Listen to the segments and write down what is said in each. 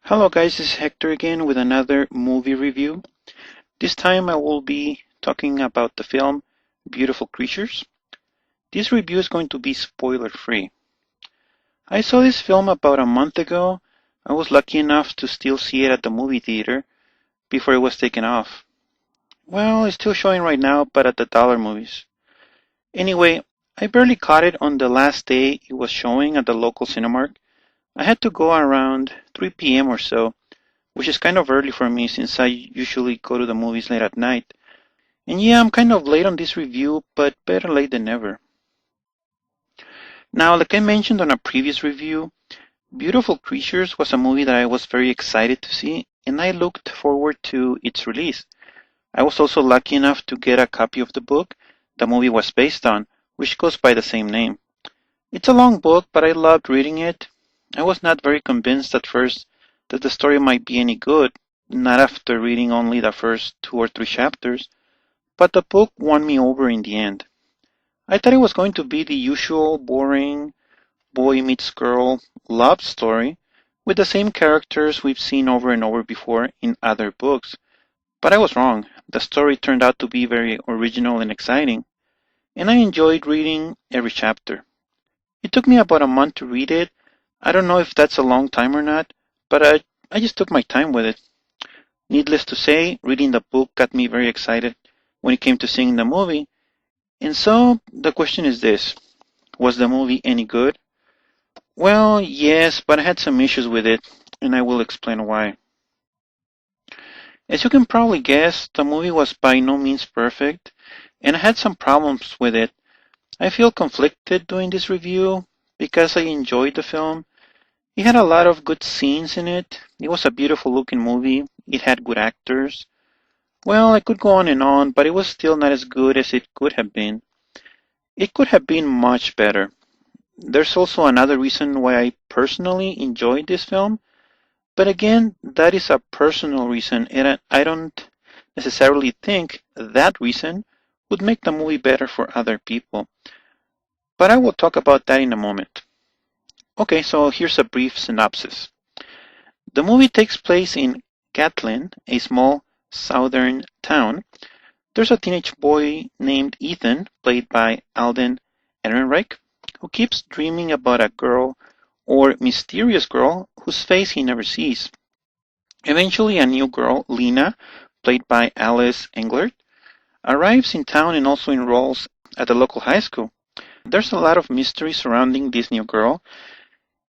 Hello guys, this is Hector again with another movie review. This time I will be talking about the film Beautiful Creatures. This review is going to be spoiler free. I saw this film about a month ago. I was lucky enough to still see it at the movie theater before it was taken off. Well, it's still showing right now, but at the Dollar Movies. Anyway, I barely caught it on the last day it was showing at the local Cinemark. I had to go around 3 p.m. or so, which is kind of early for me since I usually go to the movies late at night. And yeah, I'm kind of late on this review, but better late than never. Now, like I mentioned on a previous review, Beautiful Creatures was a movie that I was very excited to see, and I looked forward to its release. I was also lucky enough to get a copy of the book the movie was based on, which goes by the same name. It's a long book, but I loved reading it. I was not very convinced at first that the story might be any good, not after reading only the first 2 or 3 chapters, but the book won me over in the end. I thought it was going to be the usual boring boy meets girl love story with the same characters we've seen over and over before in other books, but I was wrong. The story turned out to be very original and exciting, and I enjoyed reading every chapter. It took me about a month to read it. I don't know if that's a long time or not, but I just took my time with it. Needless to say, reading the book got me very excited when it came to seeing the movie. And so, the question is this. Was the movie any good? Well, yes, but I had some issues with it, and I will explain why. As you can probably guess, the movie was by no means perfect, and I had some problems with it. I feel conflicted doing this review because I enjoyed the film. It had a lot of good scenes in it. It was a beautiful looking movie. It had good actors. Well, I could go on, but it was still not as good as it could have been. It could have been much better. There's also another reason why I personally enjoyed this film, but again, that is a personal reason, and I don't necessarily think that reason would make the movie better for other people. But I will talk about that in a moment. Okay, so here's a brief synopsis. The movie takes place in Gatlin, a small southern town. There's a teenage boy named Ethan, played by Alden Ehrenreich, who keeps dreaming about a girl or mysterious girl whose face he never sees. Eventually, a new girl, Lena, played by Alice Englert, arrives in town and also enrolls at the local high school. There's a lot of mystery surrounding this new girl,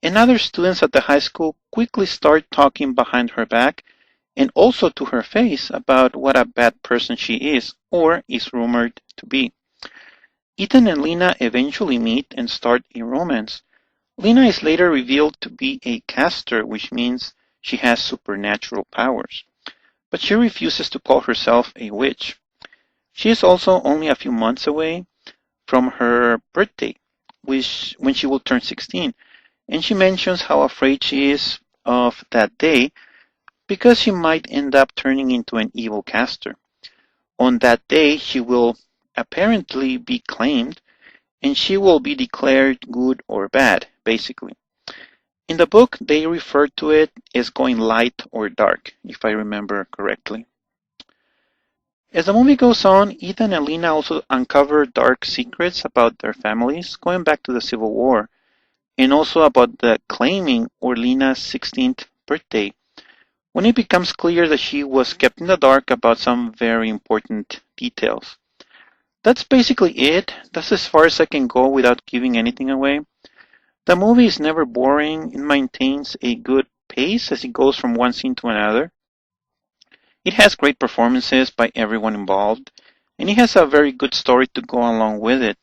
and other students at the high school quickly start talking behind her back and also to her face about what a bad person she is, or is rumored to be. Ethan and Lena eventually meet and start a romance. Lena is later revealed to be a caster, which means she has supernatural powers, but she refuses to call herself a witch. She is also only a few months away from her birthday, when she will turn 16, and she mentions how afraid she is of that day because she might end up turning into an evil caster. On that day, she will apparently be claimed, and she will be declared good or bad, basically. In the book, they refer to it as going light or dark, if I remember correctly. As the movie goes on, Ethan and Lena also uncover dark secrets about their families, going back to the Civil War, and also about the claiming or Lena's 16th birthday, when it becomes clear that she was kept in the dark about some very important details. That's basically it. That's as far as I can go without giving anything away. The movie is never boring. It maintains a good pace as it goes from one scene to another. It has great performances by everyone involved, and it has a very good story to go along with it.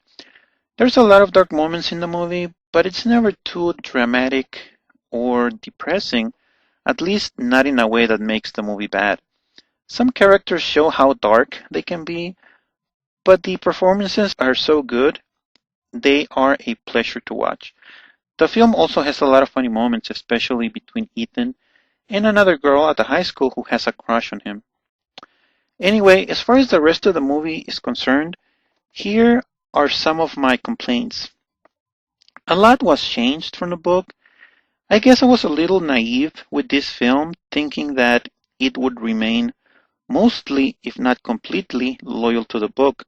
There's a lot of dark moments in the movie, but it's never too dramatic or depressing, at least not in a way that makes the movie bad. Some characters show how dark they can be, but the performances are so good, they are a pleasure to watch. The film also has a lot of funny moments, especially between Ethan and another girl at the high school who has a crush on him. Anyway, as far as the rest of the movie is concerned, here are some of my complaints. A lot was changed from the book. I guess I was a little naive with this film, thinking that it would remain mostly, if not completely, loyal to the book.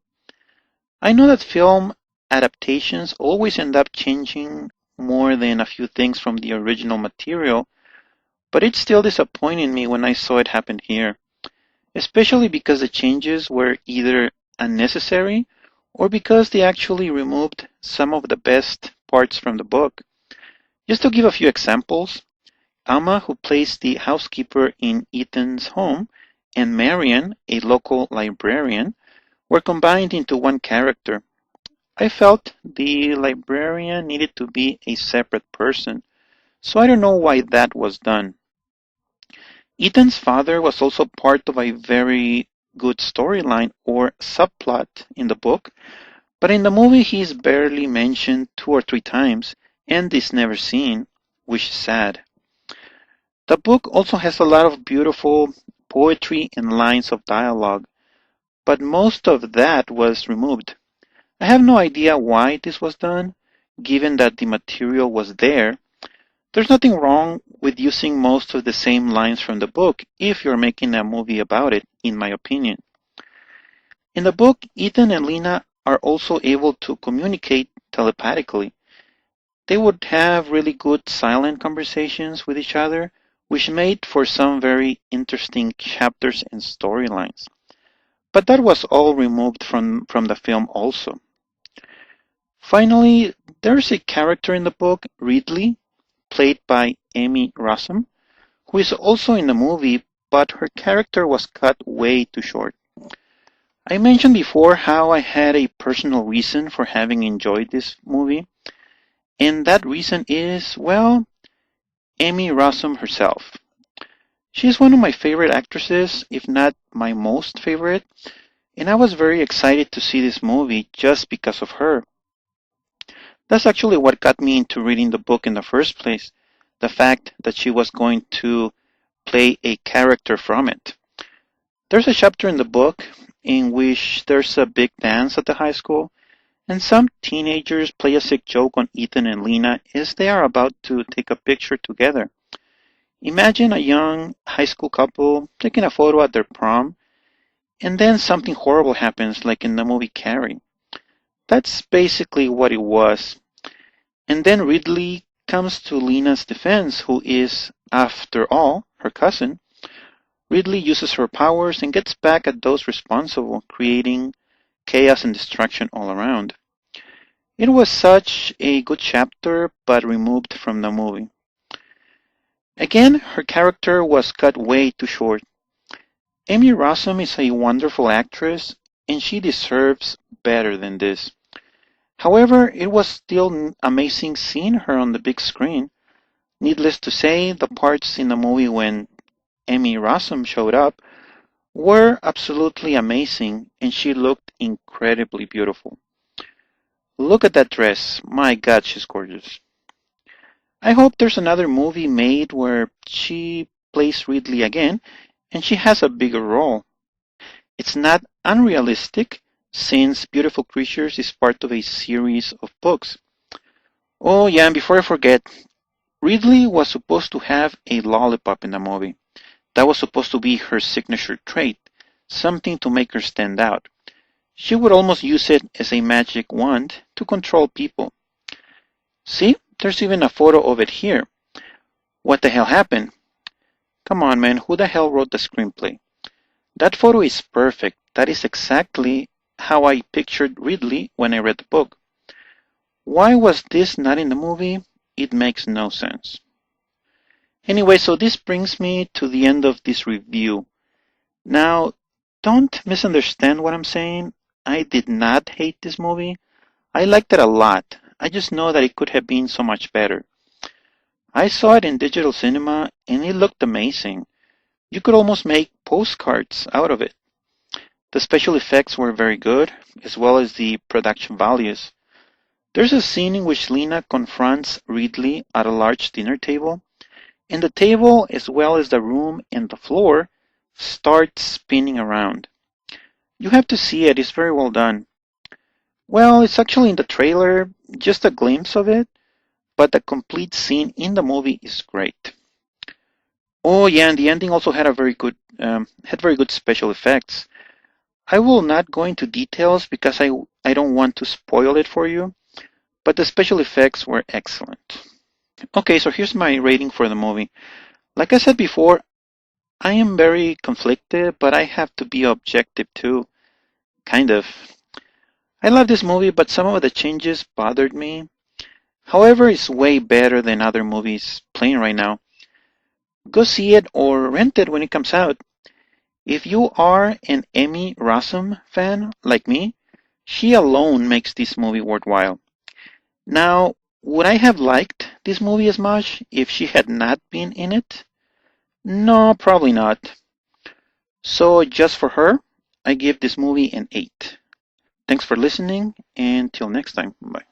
I know that film adaptations always end up changing more than a few things from the original material, but it still disappointed me when I saw it happen here, especially because the changes were either unnecessary or because they actually removed some of the best parts from the book. Just to give a few examples, Alma, who plays the housekeeper in Ethan's home, and Marian, a local librarian, were combined into one character. I felt the librarian needed to be a separate person, so I don't know why that was done. Ethan's father was also part of a very good storyline or subplot in the book, but in the movie he is barely mentioned 2 or 3 times and is never seen, which is sad. The book also has a lot of beautiful poetry and lines of dialogue, but most of that was removed. I have no idea why this was done, given that the material was there. There's nothing wrong with using most of the same lines from the book if you're making a movie about it, in my opinion. In the book, Ethan and Lena are also able to communicate telepathically. They would have really good silent conversations with each other, which made for some very interesting chapters and storylines. But that was all removed from the film also. Finally, there's a character in the book, Ridley, played by Amy Rossum, who is also in the movie, but her character was cut way too short. I mentioned before how I had a personal reason for having enjoyed this movie, and that reason is, well, Amy Rossum herself. She is one of my favorite actresses, if not my most favorite, and I was very excited to see this movie just because of her. That's actually what got me into reading the book in the first place, the fact that she was going to play a character from it. There's a chapter in the book in which there's a big dance at the high school, and some teenagers play a sick joke on Ethan and Lena as they are about to take a picture together. Imagine a young high school couple taking a photo at their prom, and then something horrible happens like in the movie Carrie. That's basically what it was. And then Ridley comes to Lena's defense, who is, after all, her cousin. Ridley uses her powers and gets back at those responsible, creating chaos and destruction all around. It was such a good chapter, but removed from the movie. Again, her character was cut way too short. Amy Rossum is a wonderful actress, and she deserves better than this. However, it was still amazing seeing her on the big screen. Needless to say, the parts in the movie when Amy Rossum showed up were absolutely amazing, and she looked incredibly beautiful. Look at that dress. My God, she's gorgeous. I hope there's another movie made where she plays Ridley again, and she has a bigger role. It's not unrealistic, since Beautiful Creatures is part of a series of books. Oh yeah, and before I forget, Ridley was supposed to have a lollipop in the movie. That was supposed to be her signature trait, something to make her stand out. She would almost use it as a magic wand to control people. See, there's even a photo of it here. What the hell happened? Come on, man, who the hell wrote the screenplay? That photo is perfect. That is exactly how I pictured Ridley when I read the book. Why was this not in the movie? It makes no sense. Anyway, so this brings me to the end of this review. Now, don't misunderstand what I'm saying. I did not hate this movie. I liked it a lot. I just know that it could have been so much better. I saw it in digital cinema and it looked amazing. You could almost make postcards out of it. The special effects were very good, as well as the production values. There's a scene in which Lena confronts Ridley at a large dinner table, and the table, as well as the room and the floor, starts spinning around. You have to see it, it's very well done. Well, it's actually in the trailer, just a glimpse of it, but the complete scene in the movie is great. Oh yeah, and the ending also had a very good special effects. I will not go into details because I don't want to spoil it for you, but the special effects were excellent. Okay, so here's my rating for the movie. Like I said before, I am very conflicted, but I have to be objective too, kind of. I love this movie, but some of the changes bothered me. However, it's way better than other movies playing right now. Go see it or rent it when it comes out. If you are an Emmy Rossum fan like me, she alone makes this movie worthwhile. Now, would I have liked this movie as much if she had not been in it? No, probably not. So, just for her, I give this movie an 8. Thanks for listening, and till next time. Bye.